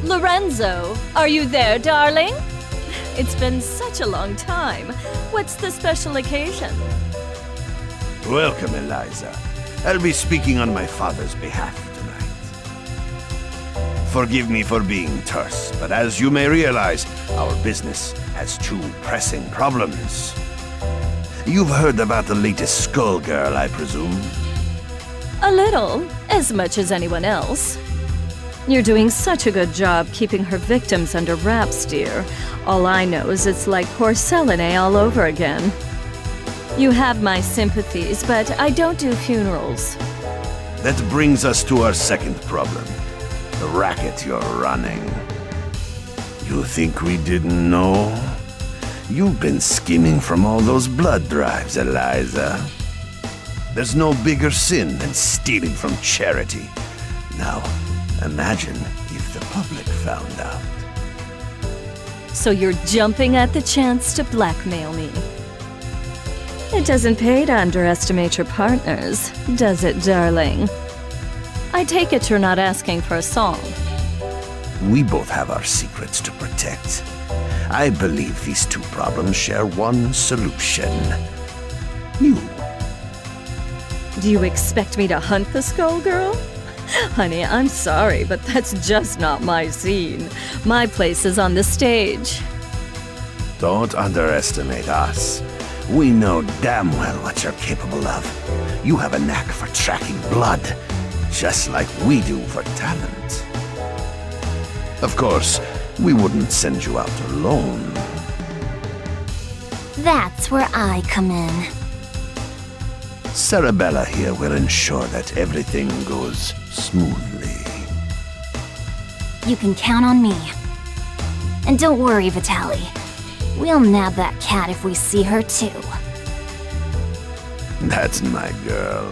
Lorenzo, are you there, darling? It's been such a long time. What's the special occasion? Welcome, Eliza. I'll be speaking on my father's behalf tonight. Forgive me for being terse, but as you may realize, our business has two pressing problems. You've heard about the latest Skullgirl, I presume? A little, as much as anyone else. You're doing such a good job keeping her victims under wraps, dear. All I know is it's like porcelain all over again. You have my sympathies, but I don't do funerals. That brings us to our second problem. The racket you're running. You think we didn't know? You've been scheming from all those blood drives, Eliza. There's no bigger sin than stealing from charity. Now, imagine if the public found out. So you're jumping at the chance to blackmail me. It doesn't pay to underestimate your partners, does it, darling? I take it you're not asking for a song. We both have our secrets to protect. I believe these two problems share one solution. You. Do you expect me to hunt the Skullgirl? Honey, I'm sorry, but that's just not my scene. My place is on the stage. Don't underestimate us. We know damn well what you're capable of. You have a knack for tracking blood, just like we do for talent. Of course, we wouldn't send you out alone. That's where I come in. Sarabella here will ensure that everything goes smoothly. You can count on me. And don't worry, Vitaly. We'll nab that cat if we see her too. That's my girl.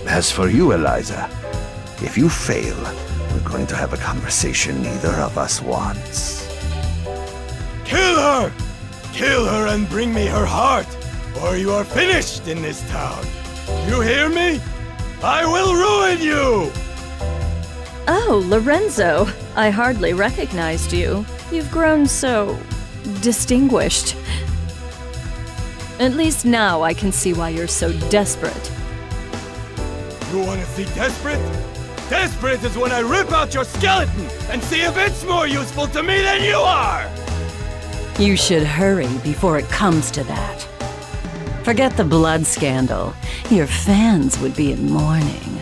As for you, Eliza, if you fail, we're going to have a conversation neither of us wants. Kill her! Kill her and bring me her heart, or you are finished in this town. You hear me? I will ruin you! Oh, Lorenzo, I hardly recognized you. You've grown so distinguished. At least now I can see why you're so desperate. You want to see desperate? Desperate is when I rip out your skeleton and see if it's more useful to me than you are! You should hurry before it comes to that. Forget the blood scandal. Your fans would be in mourning.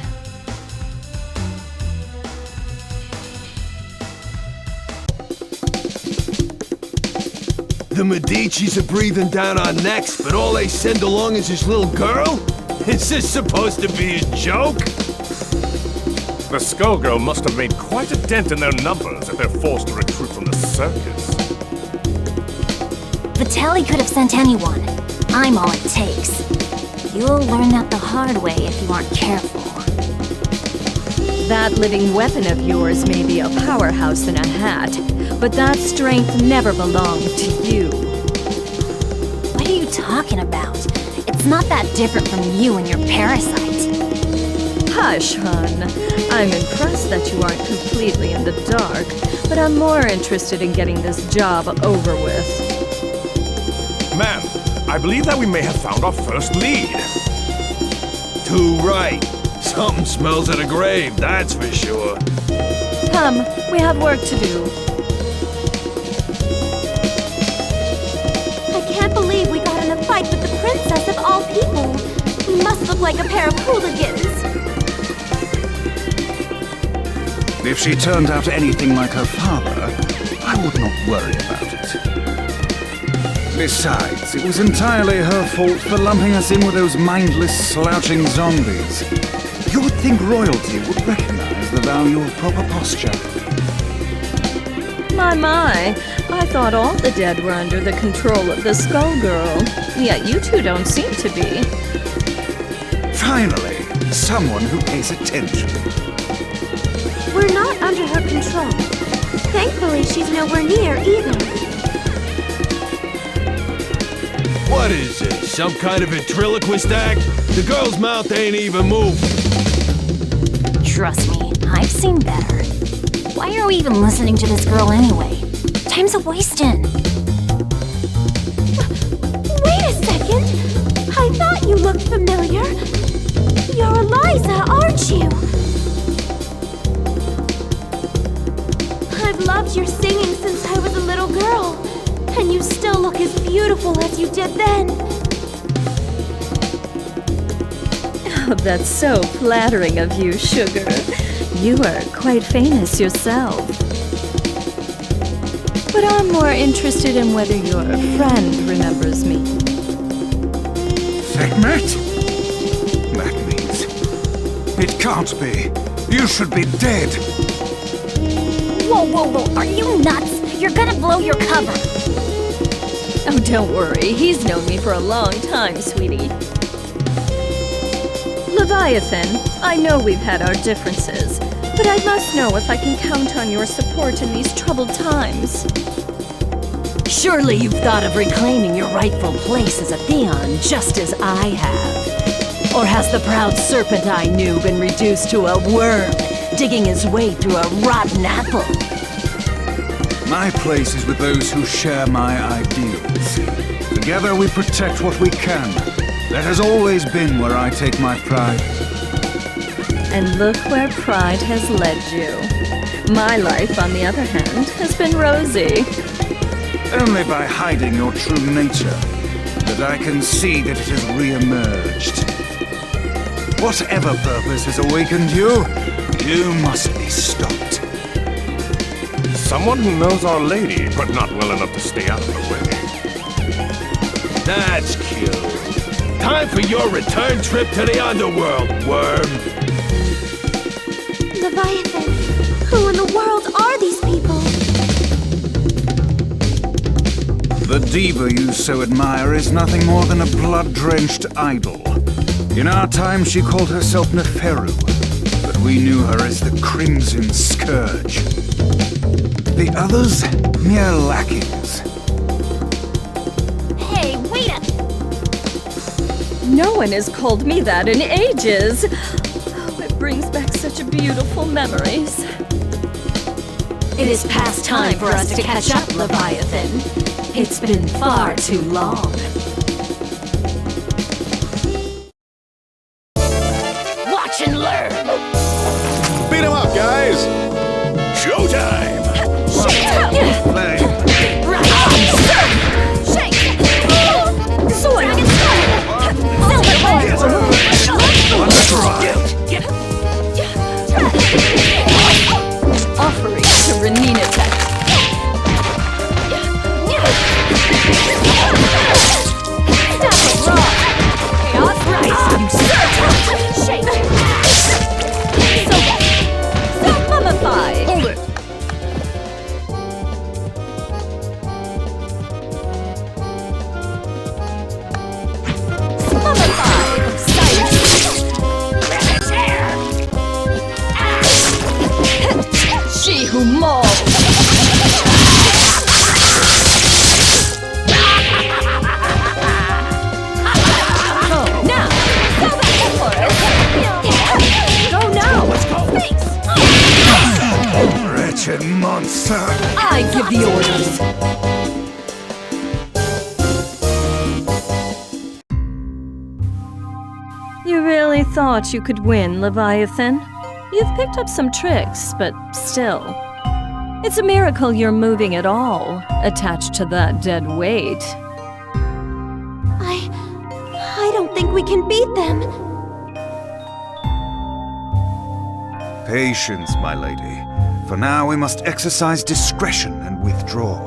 The Medicis are breathing down our necks, but all they send along is this little girl? Is this supposed to be a joke? The Skullgirl must have made quite a dent in their numbers if they're forced to recruit from the circus. Vitaly could have sent anyone. I'm all it takes. You'll learn that the hard way if you aren't careful. That living weapon of yours may be a powerhouse in a hat, but that strength never belonged to you. What are you talking about? It's not that different from you and your parasite. Hush, hun. I'm impressed that you aren't completely in the dark, but I'm more interested in getting this job over with. Ma'am, I believe that we may have found our first lead. Too right. Something smells of the grave, that's for sure. Come, we have work to do. I can't believe we got in a fight with the princess of all people. We must look like a pair of hooligans. If she turned out anything like her father, I would not worry about it. Besides, it was entirely her fault for lumping us in with those mindless, slouching zombies. You would think royalty would recognize the value of proper posture. My, I thought all the dead were under the control of the Skullgirl. Yet you two don't seem to be. Finally, someone who pays attention. We're not under her control. Thankfully, she's nowhere near either. What is this, some kind of ventriloquist act? The girl's mouth ain't even moving. Trust me, I've seen better. Why are we even listening to this girl anyway? Time's a-wasting. Wait a second! I thought you looked familiar. You're Eliza, aren't you? I've loved your singing since I was a little girl, and you still look as beautiful as you did then. Oh, that's so flattering of you, Sugar. You are quite famous yourself. But I'm more interested in whether your friend remembers me. Sekhmet? That means... It can't be. You should be dead. Whoa, whoa, whoa, are you nuts? You're gonna blow your cover. Oh, don't worry. He's known me for a long time, sweetie. Leviathan, I know we've had our differences, but I must know if I can count on your support in these troubled times. Surely you've thought of reclaiming your rightful place as a Theon, just as I have. Or has the proud serpent I knew been reduced to a worm, digging his way through a rotten apple? My place is with those who share my ideals. Together we protect what we can. That has always been where I take my pride. And look where pride has led you. My life, on the other hand, has been rosy. Only by hiding your true nature, that I can see that it has re-emerged. Whatever purpose has awakened you, you must be stopped. Someone who knows Our Lady, but not well enough to stay out of the way. That's cute. Time for your return trip to the underworld, worm. Leviathan, who in the world are these people? The diva you so admire is nothing more than a blood-drenched idol. In our time, she called herself Neferu, but we knew her as the Crimson Scourge. The others, mere lackeys. Hey, wait up! No one has called me that in ages. Oh, it brings back such beautiful memories. It is past time for us to catch up, Leviathan. It's been far too long. Watch and learn! Beat 'em up, guys! Showtime! Play. Offering to Renina Tech. So mummified. Hold it! She who mauls. Oh, now. Go back for it. Go now. Let's go. Wretched monster. I give the orders. You really thought you could win, Leviathan? You've picked up some tricks, but still. It's a miracle you're moving at all, attached to that dead weight. I don't think we can beat them. Patience, my lady. For now, we must exercise discretion and withdraw.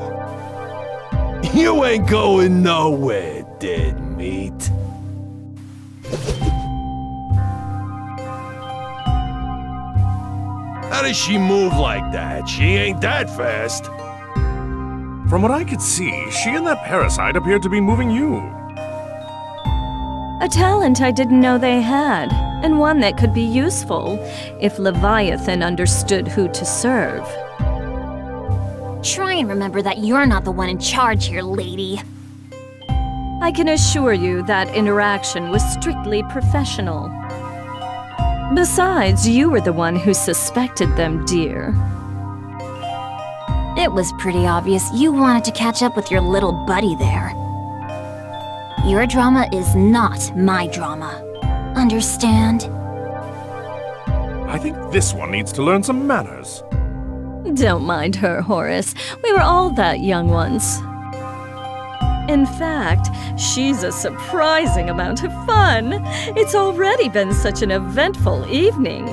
You ain't going nowhere, dead meat. How does she move like that? She ain't that fast. From what I could see, she and that parasite appeared to be moving you. A talent I didn't know they had, and one that could be useful if Leviathan understood who to serve. Try and remember that you're not the one in charge here, lady. I can assure you that interaction was strictly professional. Besides, you were the one who suspected them, dear. It was pretty obvious you wanted to catch up with your little buddy there. Your drama is not my drama. Understand? I think this one needs to learn some manners. Don't mind her, Horace. We were all that young once. In fact, she's a surprising amount of fun. It's already been such an eventful evening.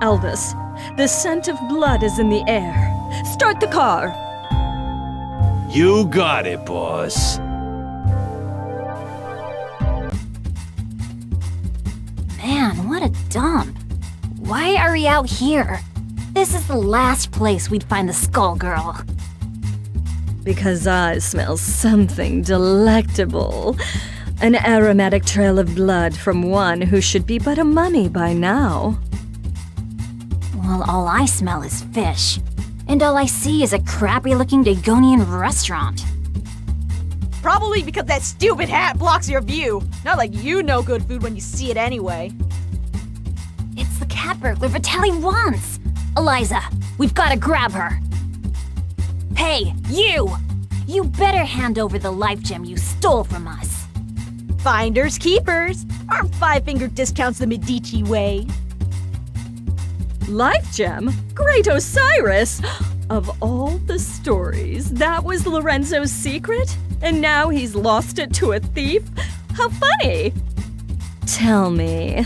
Elvis, the scent of blood is in the air. Start the car. You got it, boss. Man, what a dump. Why are we out here? This is the last place we'd find the Skullgirl. Because I smell something delectable. An aromatic trail of blood from one who should be but a mummy by now. Well, all I smell is fish. And all I see is a crappy-looking Dagonian restaurant. Probably because that stupid hat blocks your view. Not like you know good food when you see it anyway. It's the cat burglar Vitaly wants! Eliza, we've gotta grab her. Hey, you! You better hand over the life gem you stole from us. Finders keepers. Aren't five-finger discounts the Medici way? Life gem? Great Osiris! Of all the stories, that was Lorenzo's secret? And now he's lost it to a thief? How funny! Tell me,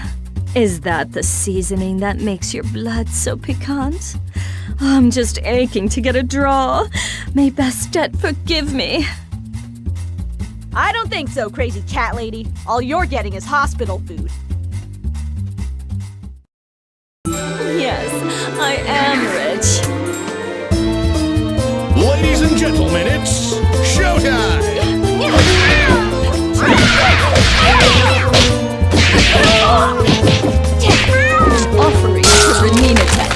is that the seasoning that makes your blood so piquant? I'm just aching to get a draw. May Bastet forgive me. I don't think so, crazy cat lady. All you're getting is hospital food. Yes, I am rich. Ladies and gentlemen, it's showtime! Offering to Renina Tech.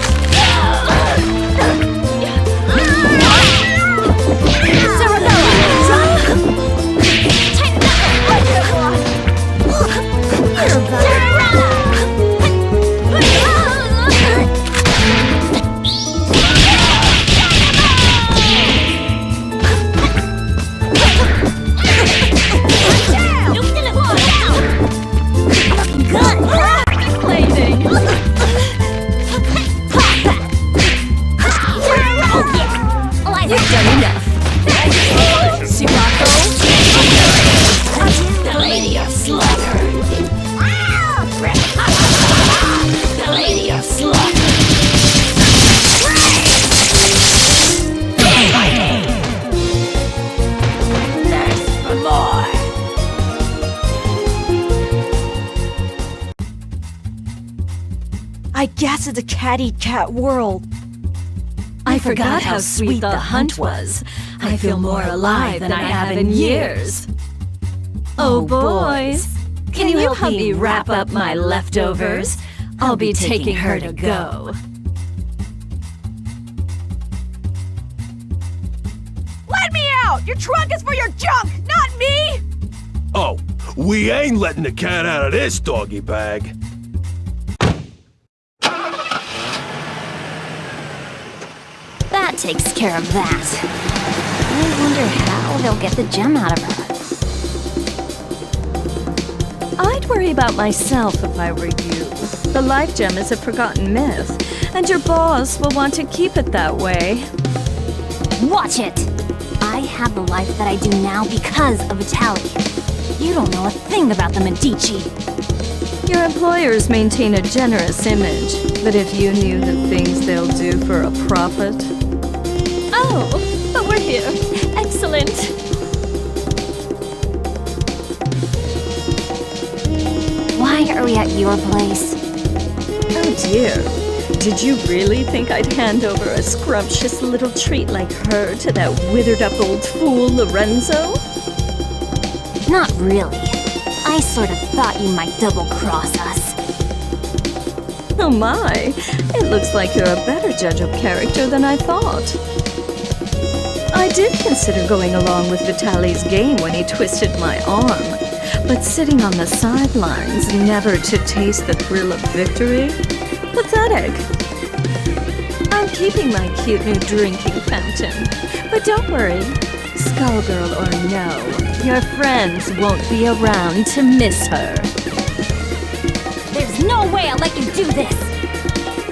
I guess it's a cat-eat-cat world. I forgot how sweet the hunt was. I feel more alive than I have in years. Oh, boys, can you help me wrap up my leftovers? I'll be taking her to go. Let me out! Your trunk is for your junk, not me! Oh, we ain't letting the cat out of this doggy bag. That takes care of that. I wonder how they'll get the gem out of her. I'd worry about myself if I were you. The life gem is a forgotten myth, and your boss will want to keep it that way. Watch it! I have the life that I do now because of Vitaly. You don't know a thing about the Medici. Your employers maintain a generous image, but if you knew the things they'll do for a profit... Oh, but we're here. Excellent. Why are we at your place? Oh dear. Did you really think I'd hand over a scrumptious little treat like her to that withered-up old fool Lorenzo? Not really. I sort of thought you might double-cross us. Oh my, it looks like you're a better judge of character than I thought. I did consider going along with Vitaly's game when he twisted my arm, but sitting on the sidelines, never to taste the thrill of victory? Pathetic. I'm keeping my cute new drinking fountain. But don't worry, Skullgirl or no, your friends won't be around to miss her. There's no way I'll let you do this!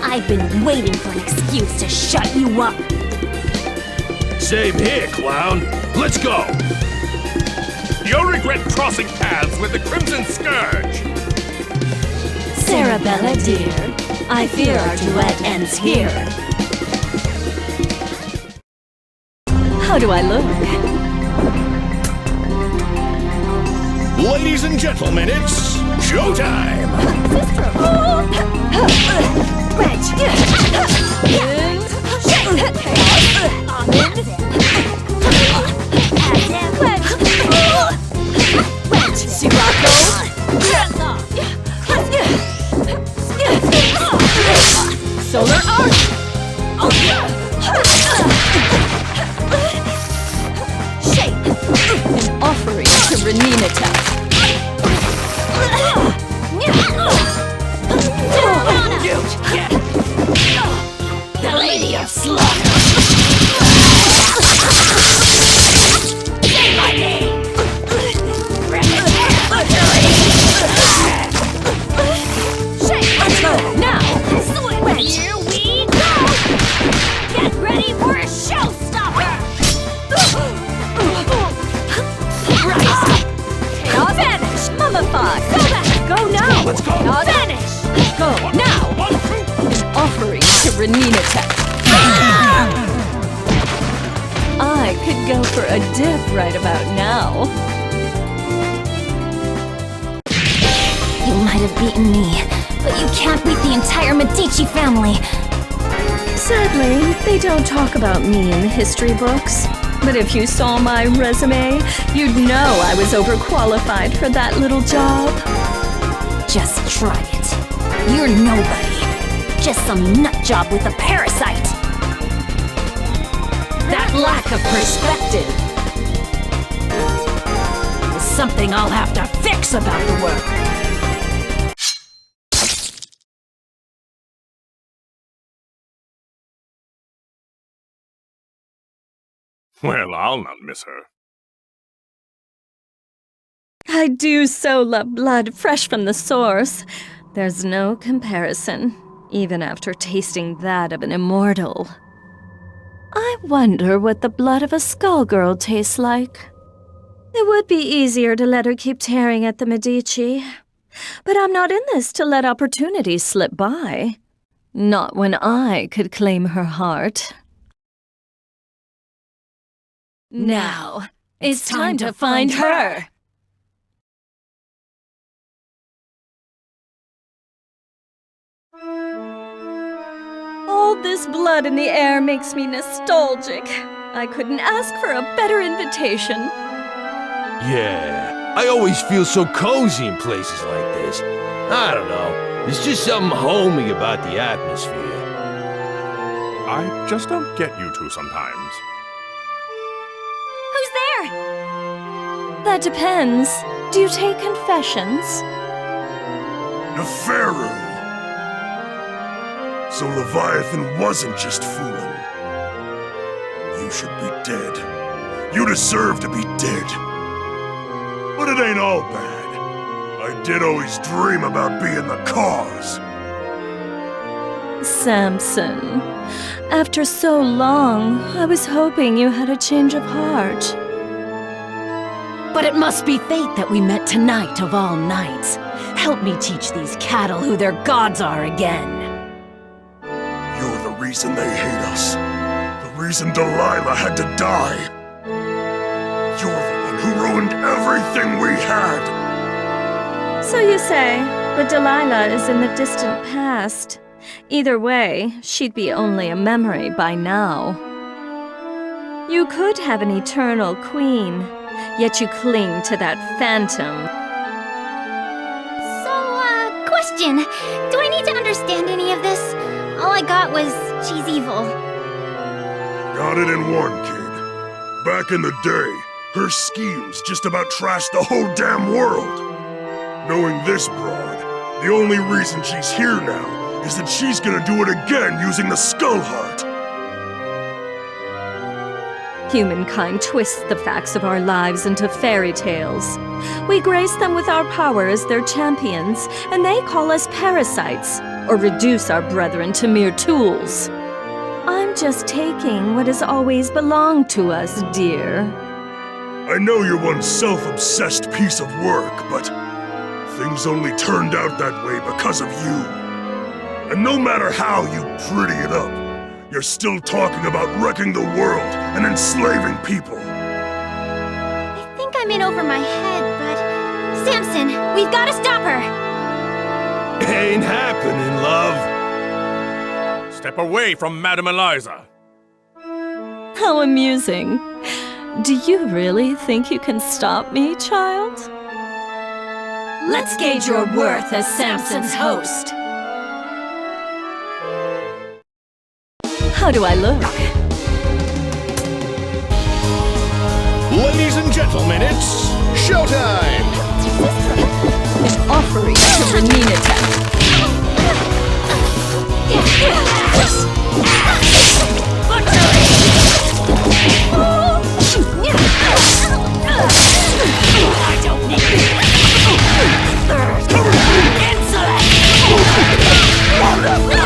I've been waiting for an excuse to shut you up. Same here, clown. Let's go. You'll regret crossing paths with the Crimson Scourge! Sarabella, dear, I fear our duet ends here. How do I look? Ladies and gentlemen, it's showtime! Solar Arc! Shape! An offering to Renina Tech. The Lady of Slaughter! Say my name! Now! Here we go! Get ready for a showstopper! Chaos vanish! Mummify! Go now! Let's go! Chaos vanish! Go now! An offering to Renina Tech. I could go for a dip right about now. You might have beaten me, but you can't beat the entire Medici family. Sadly, they don't talk about me in the history books. But if you saw my resume, you'd know I was overqualified for that little job. Just try it. You're nobody. Just some nutjob with a parasite. That lack of perspective is something I'll have to fix about the world. Well, I'll not miss her. I do so love blood fresh from the source. There's no comparison, even after tasting that of an immortal. I wonder what the blood of a Skullgirl tastes like. It would be easier to let her keep tearing at the Medici. But I'm not in this to let opportunities slip by. Not when I could claim her heart. Now, it's time to find her! All this blood in the air makes me nostalgic. I couldn't ask for a better invitation. Yeah, I always feel so cozy in places like this. I don't know, there's just something homey about the atmosphere. I just don't get you two sometimes. Who's there? That depends. Do you take confessions? Neferu! So Leviathan wasn't just fooling. You should be dead. You deserve to be dead. But it ain't all bad. I did always dream about being the cause. Samson, after so long, I was hoping you had a change of heart. But it must be fate that we met tonight of all nights. Help me teach these cattle who their gods are again. You're the reason they hate us. The reason Delilah had to die. You're the one who ruined everything we had. So you say, but Delilah is in the distant past. Either way, she'd be only a memory by now. You could have an eternal queen, yet you cling to that phantom. So, question. Do I need to understand any of this? All I got was she's evil. Got it in one, kid. Back in the day, her schemes just about trashed the whole damn world. Knowing this broad, the only reason she's here now is that she's gonna do it again using the Skull Heart. Humankind twists the facts of our lives into fairy tales. We grace them with our power as their champions, and they call us parasites, or reduce our brethren to mere tools. I'm just taking what has always belonged to us, dear. I know you're one self-obsessed piece of work, but things only turned out that way because of you. And no matter how you pretty it up, you're still talking about wrecking the world and enslaving people. I think I'm in over my head, but... Samson, we've got to stop her! Ain't happening, love. Step away from Madame Eliza. How amusing. Do you really think you can stop me, child? Let's gauge your worth as Samson's host. How do I look? Ladies and gentlemen, it's showtime! An offering to Renina. I don't need it! Insolent!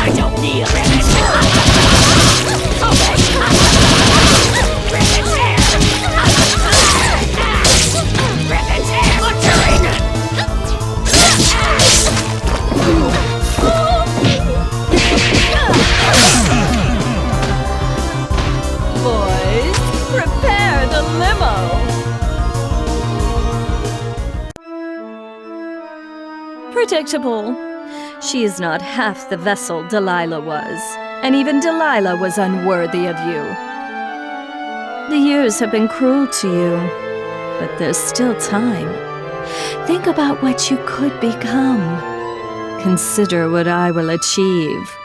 I don't need it! Boys, prepare the limo! Predictable. She is not half the vessel Delilah was, and even Delilah was unworthy of you. The years have been cruel to you, but there's still time. Think about what you could become. Consider what I will achieve,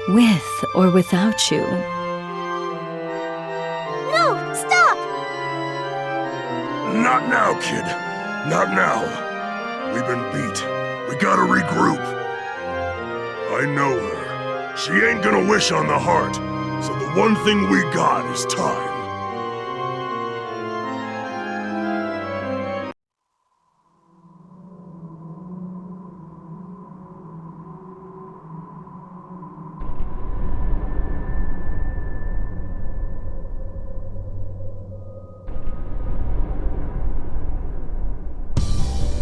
with or without you. No, stop! Not now, kid. Not now. We've been beat. We gotta regroup. I know her. She ain't gonna wish on the heart, so the one thing we got is time.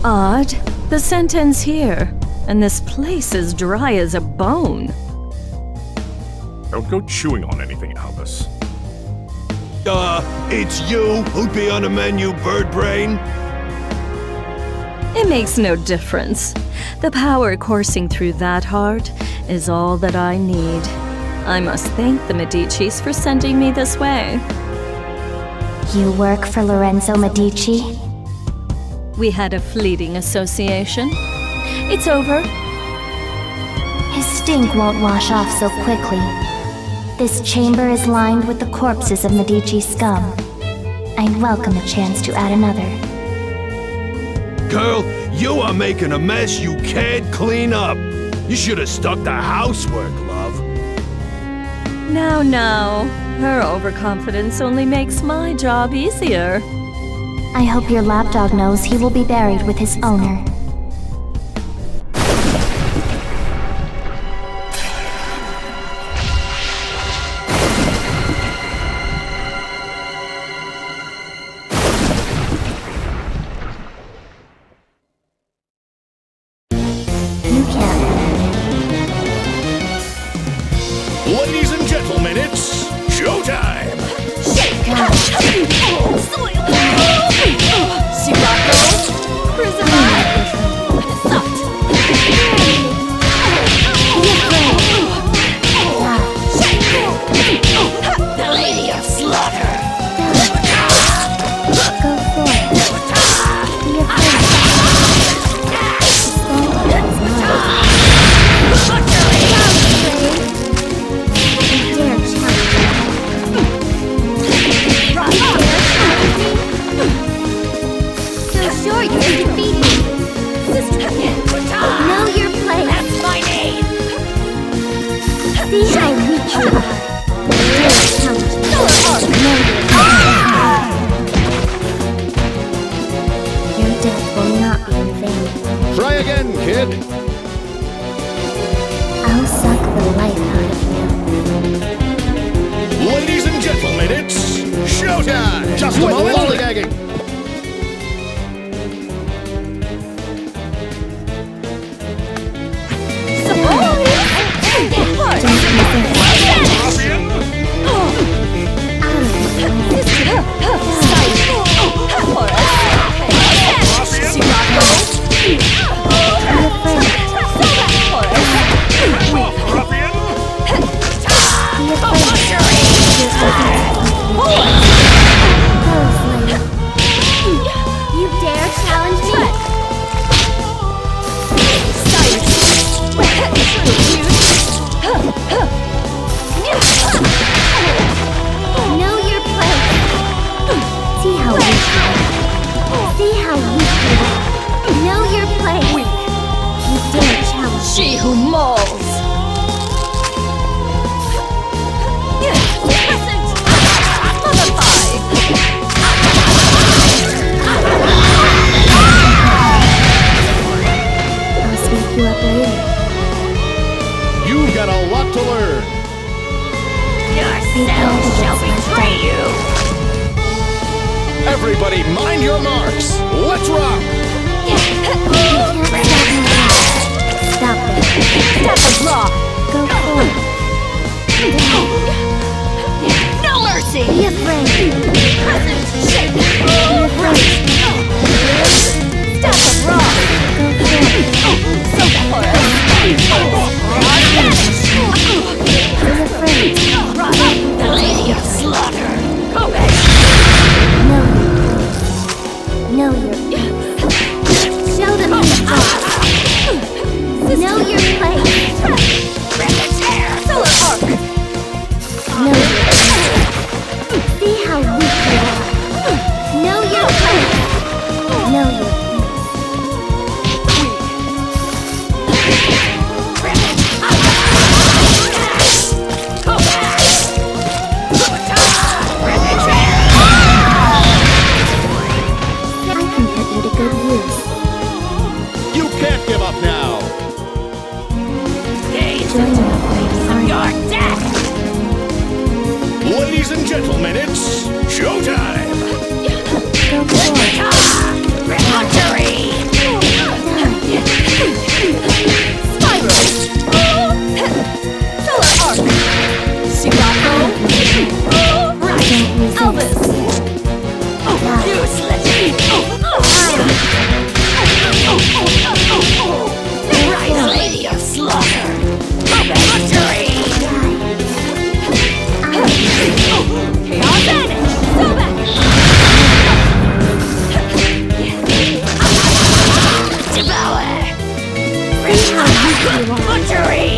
Odd. The scent ends here, and this place is dry as a bone. Don't go chewing on anything, Albus. It's you who'd be on the menu, bird brain? It makes no difference. The power coursing through that heart is all that I need. I must thank the Medicis for sending me this way. You work for Lorenzo Medici? We had a fleeting association. It's over. His stink won't wash off so quickly. This chamber is lined with the corpses of Medici scum. I'd welcome a chance to add another. Girl, you are making a mess you can't clean up. You should have stuck to housework, love. Now. Her overconfidence only makes my job easier. I hope your lapdog knows he will be buried with his owner. You can. Ladies and gentlemen, it's showtime! Sirocco, Crucified. Showtime! Just a moment. Lollygagging. You dare challenge me? Know your place. See how weak you are. See how weak you are. Know your place. You dare challenge me. She who mauls. I'll sweep you up later. You've got a lot to learn. Yourself shall betray you. Everybody, mind your marks. Let's rock. You can't stop me now. Stop it. Step a draw. Go forward. No mercy. Be afraid. Shake. Be afraid. Step a draw. Go forward. So forest. Be afraid. The Lady of Slaughter. Go back. Know your place. Show them who's boss. Know your place. Solar arc. Know your place. See how weak you are. Know your place. Know your place. I can put you to good use. You can't give up now. Join me, Eliza. Ladies and gentlemen, it's showtime. Go forward. Solar arc. Sirocco. Elvis. Useless. Rise, Lady of Slaughter. Victory. Chaos vanish. Go back. Devour. See how weak you are. Victory.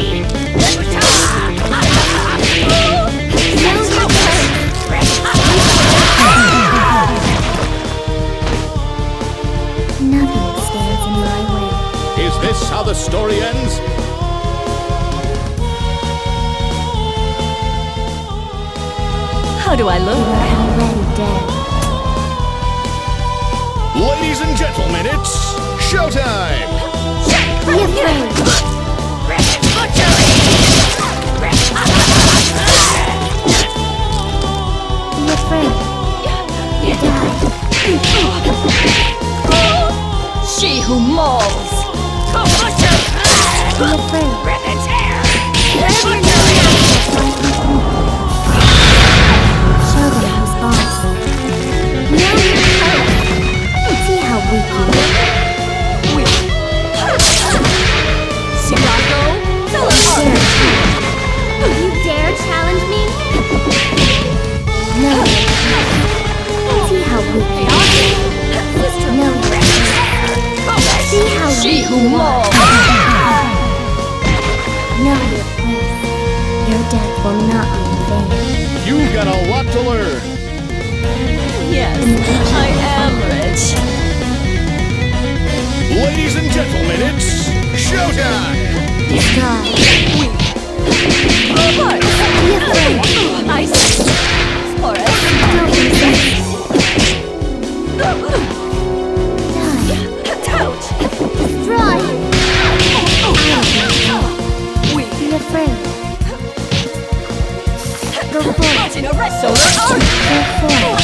Know your place. Nothing stands in my way. Is this how the story ends? How do I You look? are already dead. Ladies and gentlemen, it's showtime. Be afraid. Be afraid. Die. She who mauls. Be afraid. Show them who's boss. Know your place. See how weak you are. Sirocco. Solar arc. You dare challenge me? No. See how weak you are. No. See how She weak who you are. mauls. Know your place. Your death will not be in vain. You've got a lot to learn. Yes, I am rich. Ladies and gentlemen, it's showtime. Die. Be afraid. Ice. Forest. Don't resist. Die. Touch. Destroy. Be afraid. Go forward. Solar arc. Go forward.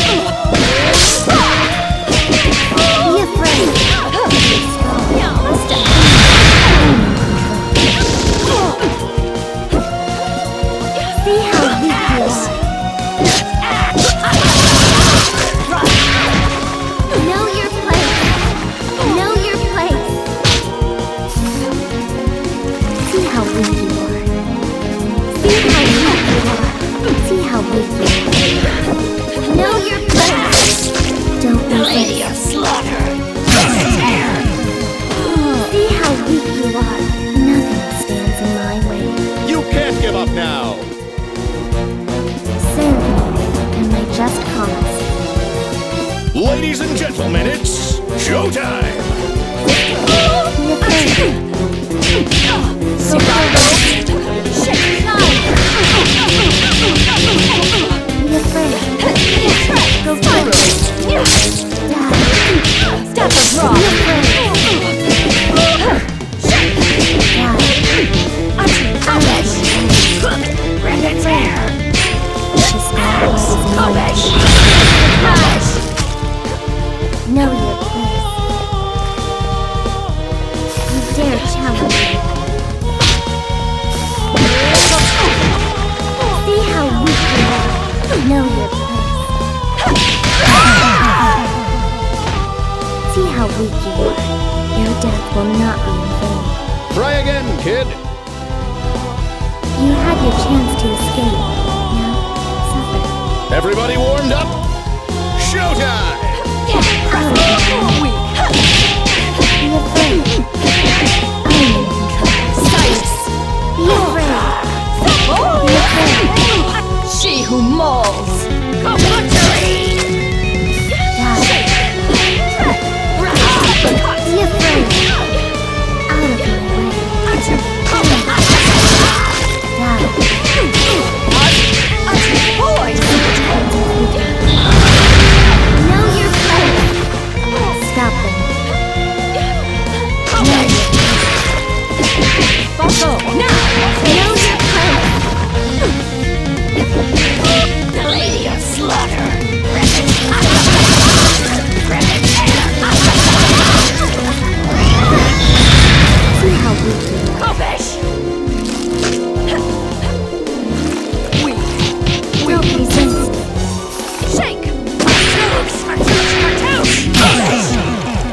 give up now. Soon, and I just promised. Ladies and gentlemen, it's showtime! Stop the draw! Know your place. You dare challenge me. See how weak you are. Know your place. See how weak you are. Your death will not be in vain. Try again, kid. You had your chance to escape. Now, suffer. Everybody warmed up? Showtime! Be afraid. I am in control. Silence! Be afraid. Be afraid. She who mauls! Die. Be afraid. Out of my way. Know your place. Stop them. Know your place. Know your place. The Lady of Slaughter! See how weak you are. Don't resist. Shake!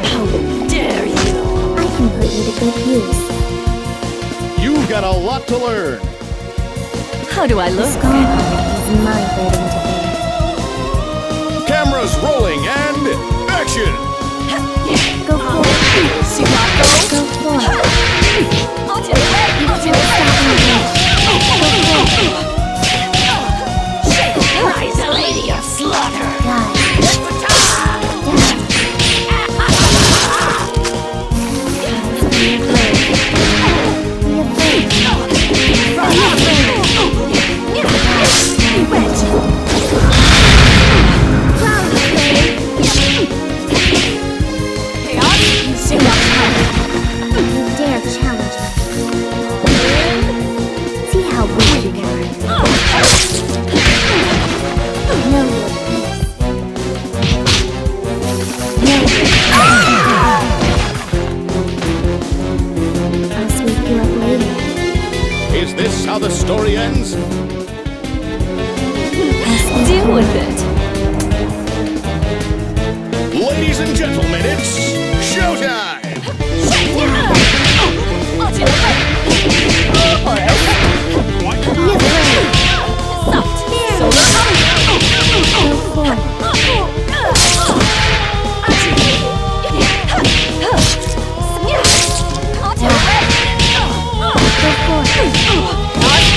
How dare you! I can put you to good use. You've got a lot to learn. How do I The look? Skullgirls is my burden to bear. Cameras rolling and action! Go for it. Go for it. You can't stop me now. Go for it. Rise, the Lady of Slaughter! Die. Be afraid. Be afraid. You dare challenge me. See how weak you are. Know your place. Know your place. I'll sweep you up later. Is this how the story ends? Deal with it. Ladies and gentlemen, it's showtime! Be afraid. Go for it.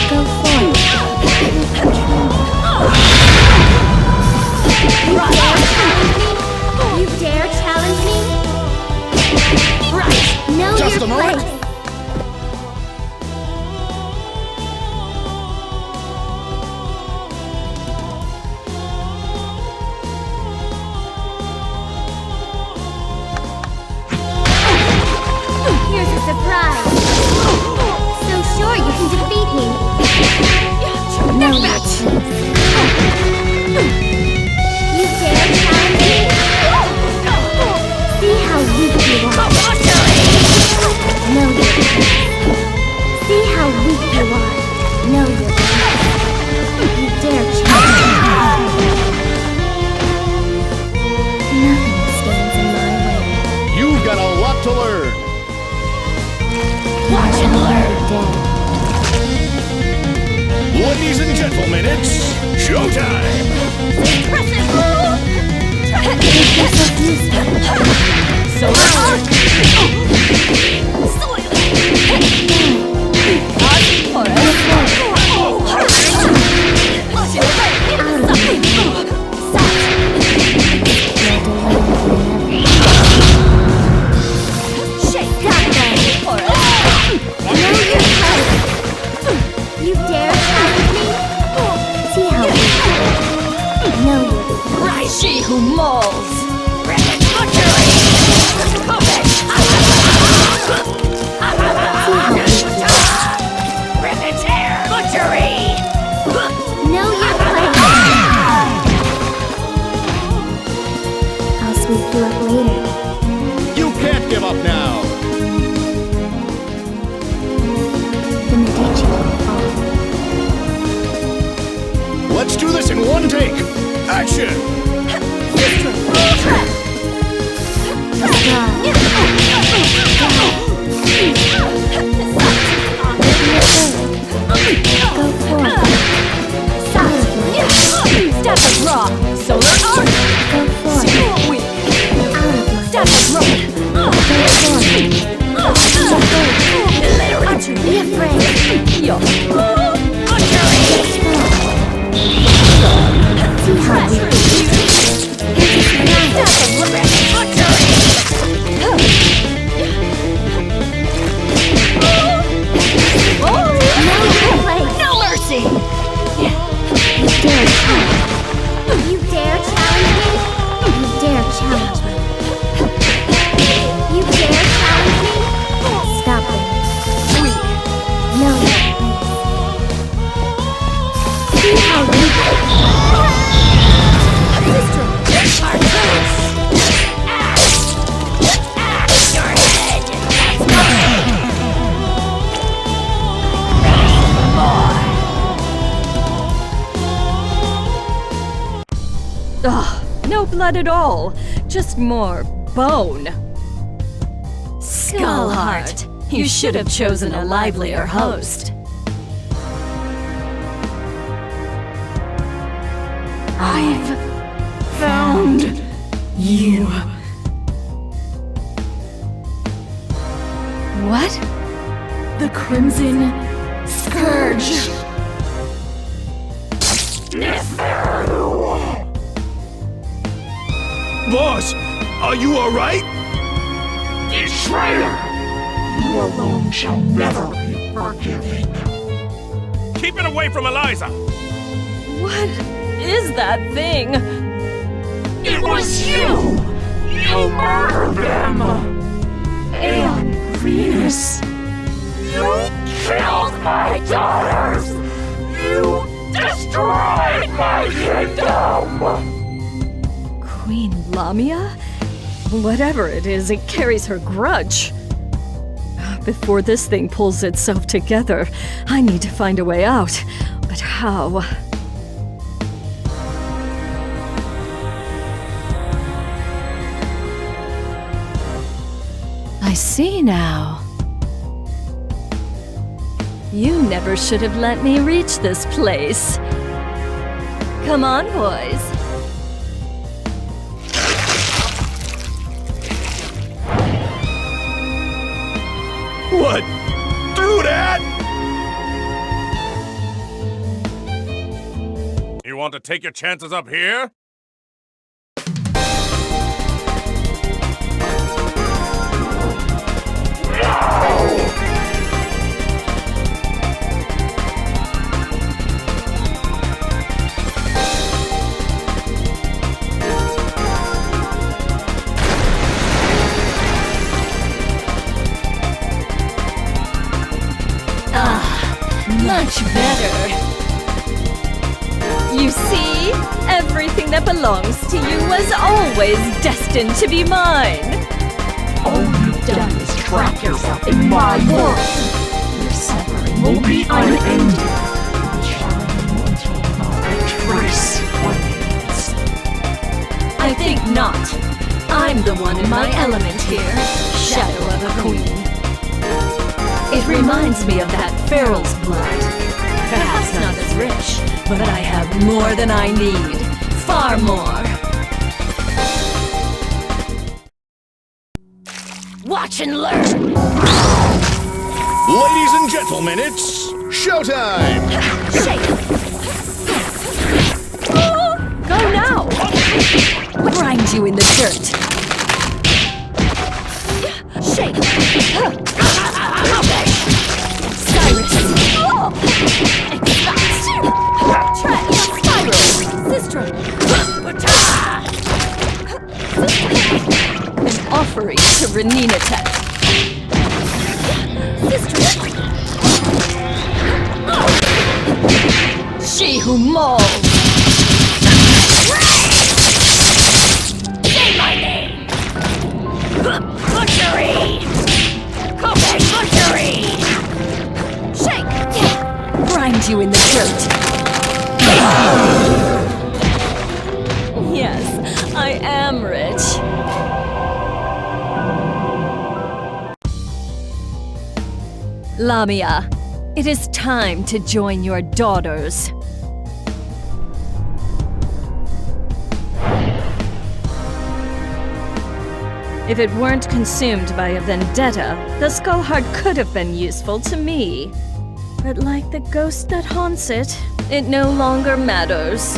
Go for it. You dare challenge me? Know Just your a moment. place. Here's a surprise. So sure you can defeat me. Know your place. You dare challenge me? See how weak you are. Know your place. See how weak you are. Know your place. You dare challenge me? Nothing stands in my way. You've got a lot to learn. Watch and learn. Dead. Ladies and gentlemen, it's showtime! So hard! who mauls. Know your place. I'll sweep you up later. You can't give up now. The Medici will fall. Let's do this in one take. Action! Go forward. Step of raw. Solar arc. Go forward. Weak. Out of my Step of rope. Go forward. Be afraid. Yo. See how we No mercy. You dare challenge me? You dare challenge me? You dare challenge me? Stop it. Weak. No. See how you No blood at all. Just more bone. Skullheart, you should have chosen a livelier host. I've found you. What? The Crimson Scourge. Boss, are you alright? Betrayer! You alone shall never be forgiven. Keep it away from Eliza! What is that thing? It was you! You murdered them! And Venus! You killed my daughters! You destroyed my kingdom! Queen Lamia? Whatever it is, it carries her grudge. Before this thing pulls itself together, I need to find a way out. But how? I see now. You never should have let me reach this place. Come on, boys. What? Do that? You want to take your chances up here? Much better. You see? Everything that belongs to you was always destined to be mine. All you've done is trap yourself in my world. Your suffering will be unending. Charming until not a trace remains. I think not. I'm the one in my element here, Shadow of a Queen. It reminds me of that Feral's blood. Perhaps not as rich, but I have more than I need. Far more. Watch and learn! Ladies and gentlemen, it's showtime! Shake! Go now! Grind you in the dirt! Shake! Cyrus! Exhaust! Tread! Spiral! Sistrum! Reninatet. She who mauls. Say my name! Butchery! Cocaine butchery! Shake! Grind you in the dirt. Yes, I am rich. Lamia, it is time to join your daughters. If it weren't consumed by a vendetta, the skull heart could have been useful to me. But like the ghost that haunts it, it no longer matters.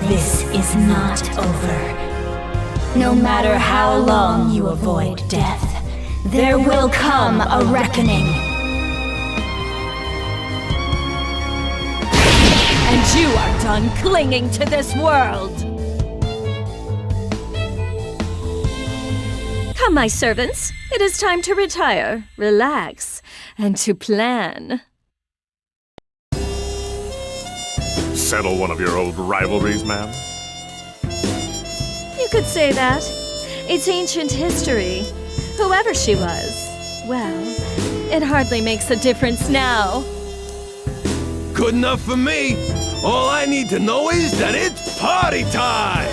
This is not over. No matter how long you avoid death, there will come a reckoning. And you are done clinging to this world. Come, my servants. It is time to retire, relax, and to plan. Settle one of your old rivalries, ma'am? You could say that. It's ancient history. Whoever she was, well, it hardly makes a difference now. Good enough for me. All I need to know is that it's party time!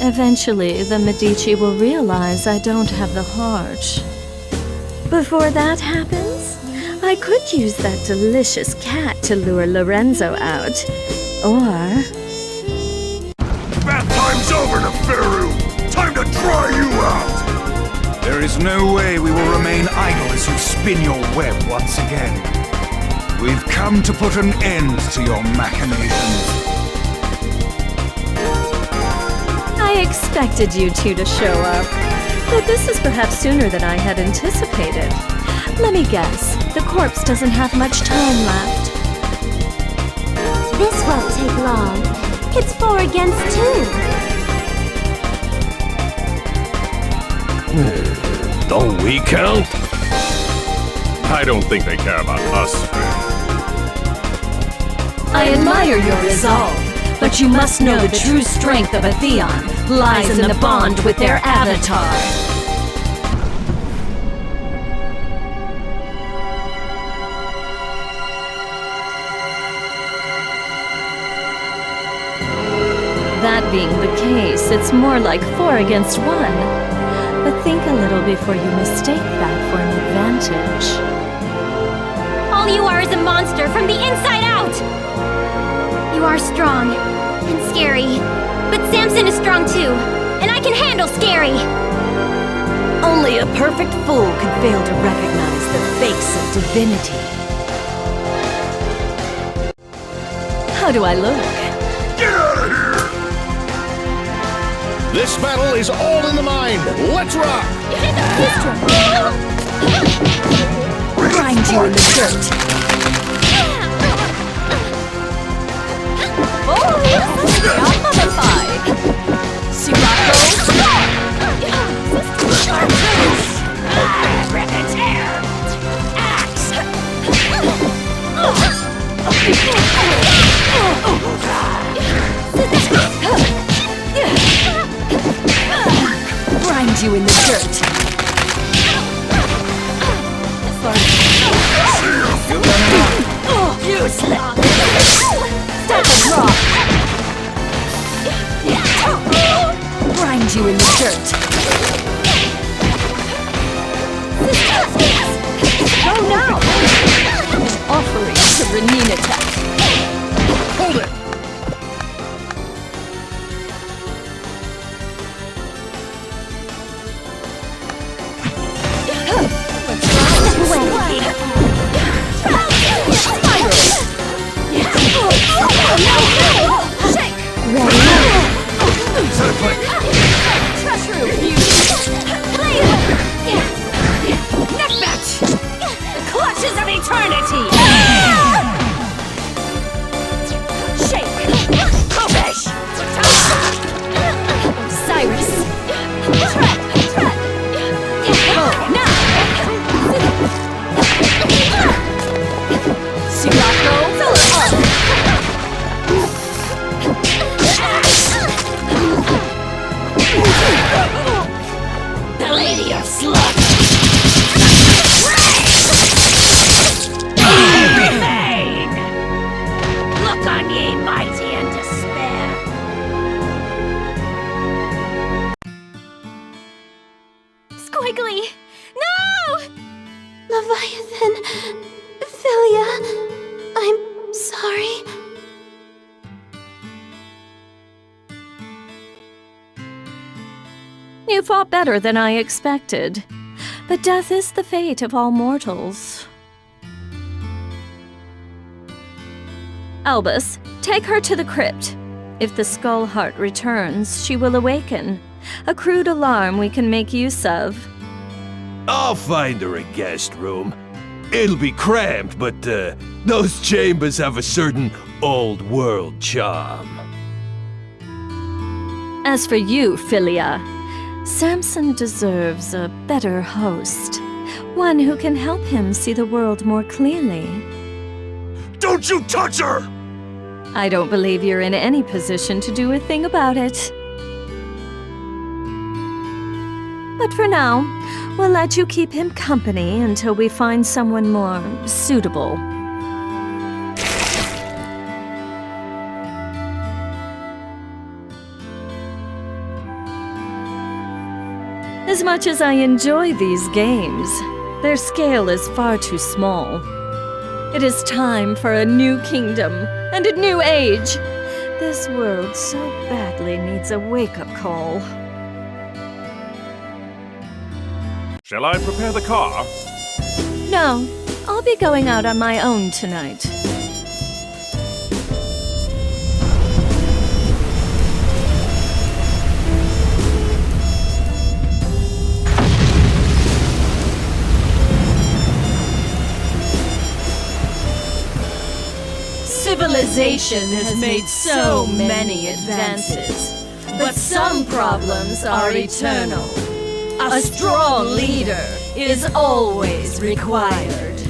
Eventually, the Medici will realize I don't have the heart. Before that happens, I could use that delicious cat to lure Lorenzo out. Or... Bath time's over, Neferu! Time to try you out! There is no way we will remain idle as you spin your web once again. We've come to put an end to your machinations. I expected you two to show up, but this is perhaps sooner than I had anticipated. Let me guess, the corpse doesn't have much time left. This won't take long. It's 4 against 2. Don't we count? I don't think they care about us, friend. I admire your resolve, but you must know the true strength of a Theon lies in the bond with their avatar. That being the case, it's more like 4 against 1. But think a little before you mistake that for an advantage. All you are is a monster from the inside out! You are strong and scary, but Samson is strong too, and I can handle scary! Only a perfect fool could fail to recognize the face of divinity. How do I look? Get out of here! This battle is all in the mind. Let's rock! Grind you in the dirt. Oh, mummified! Sirocco! Rip and tear! Axe! Grind you in the dirt. Useless! Step and rock! Grind you in the dirt. Go now! An offering to Reninatet. Hold it! the Lady of Slaughter! Remain! Look on ye, mighty in despair! Squiggly! No! Leviathan... Philia... I'm sorry. You fought better than I expected. But death is the fate of all mortals. Albus, take her to the crypt. If the Skull Heart returns, she will awaken. A crude alarm we can make use of. I'll find her a guest room. It'll be cramped, but those chambers have a certain old-world charm. As for you, Philia, Samson deserves a better host. One who can help him see the world more clearly. Don't you touch her! I don't believe you're in any position to do a thing about it. But for now, we'll let you keep him company until we find someone more suitable. As much as I enjoy these games, their scale is far too small. It is time for a new kingdom and a new age. This world so badly needs a wake-up call. Shall I prepare the car? No, I'll be going out on my own tonight. Civilization has made so many advances, but some problems are eternal. A strong leader is always required.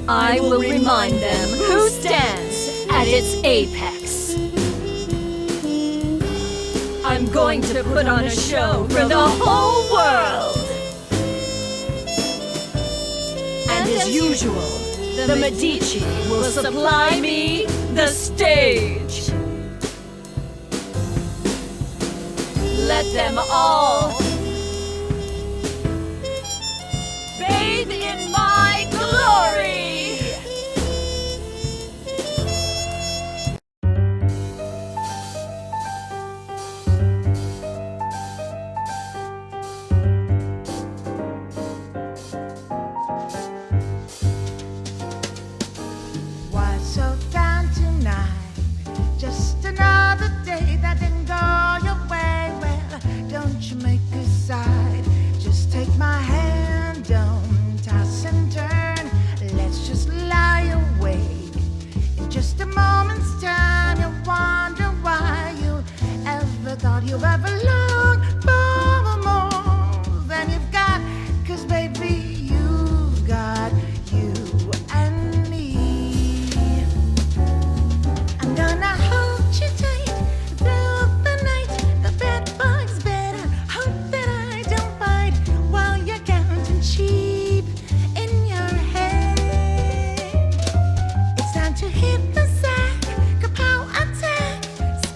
I will remind them who stands at its apex. I'm going to put on a show for the whole world. And as usual, the Medici will supply me the stage. Let them all bathe in my glory! Why so down tonight? Just another day that didn't go your way. Well, don't you make a side. Just take my hand, don't toss and turn. Let's just lie awake. In just a moment's time, you'll wonder why you ever thought you'll ever long for more than you've got. 'Cause baby, you've got you and me. I'm gonna hold you tight through the night. The bed bug's better. Hope that I don't bite while you're counting sheep in your head. It's time to hit the sack, kapow attack,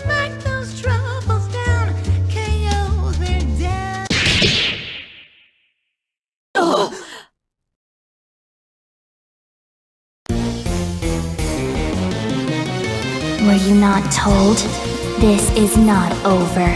smack those troubles down, KO they're down. Were you not told? This is not over.